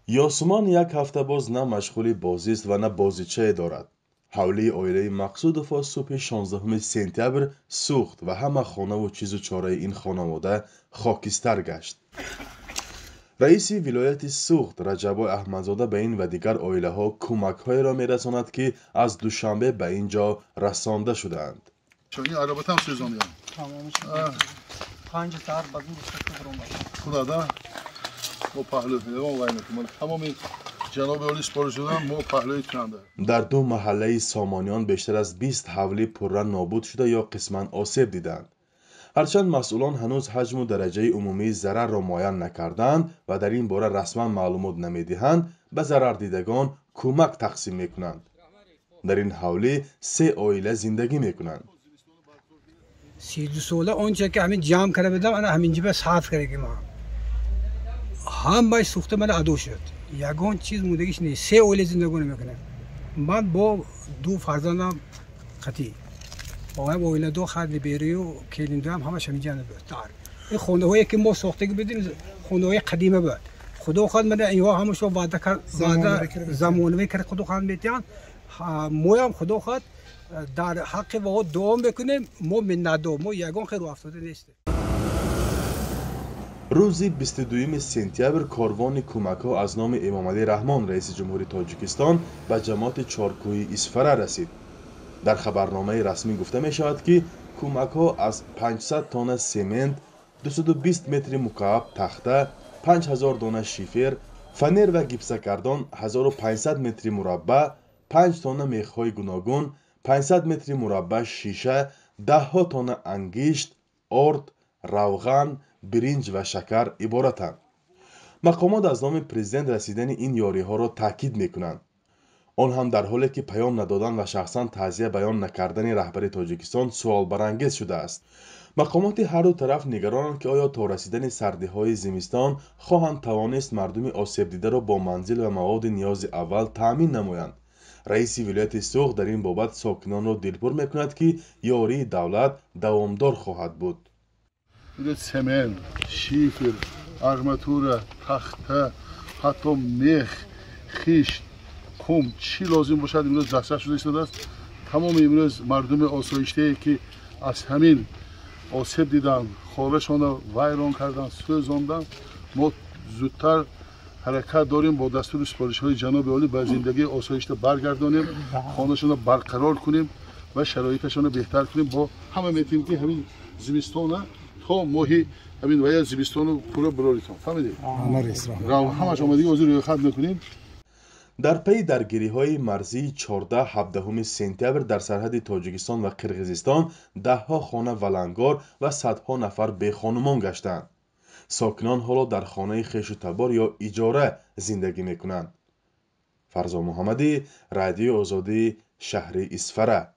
یاسمان یک هفته باز نه مشغول بازی است و نه بازیچه دارد. حوله اویله مقصودوف صبح 16 سپتامبر سوخت و همه خانه و چیز و چاره این خانواده خاکستر گشت. رئیس ولایت سوخت رجب احمدزاده به این و دیگر اویله ها کمک های را می رساند که از دوشنبه به اینجا رسانده شدند. این عربات هم سوزانیان. تمام 5 ساعت بازی خدا دا ما پهلو تمام جناب عالی سپارش شدن ما پهلوی کننده. در دو محله سامانیان بیشتر از 20 حوله پره نابود شده یا قسما آسیب دیدند. هرچند مسئولان هنوز حجم و درجه عمومی ضرر را معین نکردند و در این باره رسما معلومات نمیدهند، به ضرر دیدگان کمک تقسیم میکنند. در این حوله 3 عائله زندگی میکنند. 32 ساله اونجا که همین جام کرده بدم انا همینجا به صاف کردیم هم باید سوخته من ادو شد یگان چیز مودگیش نیست 3 عائله زندگی میکنه. من با 2 فرزندم قطعی با هم عائله 2 خرد بیری و کلینده هم همش همینجا بود. این خونه هایی که ما ساخته بدیم خونه های قدیمه بود. خدا خواهد من اینا همش رو وعده کرد زمانه کرد خدا خواهد میتیان ما هم خدا خواهد در حق و دعا بکنیم ما من ندام ما یگان خیر و افتاده نیست. روز 22 سپتامبر کاروان کمک ها از نام امام علی رحمان رئیس جمهوری تاجیکستان به جماعت چارکوی اسفره رسید. در خبرنامه رسمی گفته می شود که کمک ها از 500 تن سمنت، 220 متر مکعب تخته، 5000 دانه شیفر، فنر و گیپسکردان 1500 متر مربع، 5 تن میخ‌های گوناگون، 500 متر مربع شیشه، 10 تن انگشت، آرد، روغن، برنج و شکر عبارتند. مقامات از نام پرزیدنت رسیدن این یاری ها را تاکید میکنند. آن هم در حالی که پیام ندادن و شخصا تعزیه بیان نکردن رهبر تاجیکستان سوال برانگیز شده است. مقامات هر دو طرف نگرانند که آیا تا رسیدن سردی های زمستان خواهند توانست مردم آسیب دیده را با منزل و مواد نیاز اول تامین نمایند. رئیس ولایت سوخت در این بابت ساکنان را دلپور میکند که یاری دولت دوامدار خواهد بود. سمنت، شیفر، آرماتور، تخته، حتی میخ، خیش، کم چی لازم باشد امروز دسترس شده ایستاده است. تمام امروز مردم آسایشته که از همین آسیب دیدن خانه‌شان را ویران کردن سوزاندن ما زودتر حرکت داریم با دستور سپارش های جناب عالی به زندگی آسایشته برگردانیم خانه‌شان را برقرار کنیم و شرایطشان را بهتر کنیم. با همه میتونیم که همین زمستان تا ماهی همین وای زمستان رو پورا براریتون فهمیدید همش آمادگی حضور روی خط میکنیم. در پی درگیری های مرزی 14-17 سپتامبر در سرحد تاجیکستان و قرقیزستان 10 خانه ولنگار و صدها نفر بی خانمان گشتند. ساکنان حالا در خانه خویش و تبار یا اجاره زندگی میکنند. فرزا محمدی، رادیو آزادی، شهر اسفره.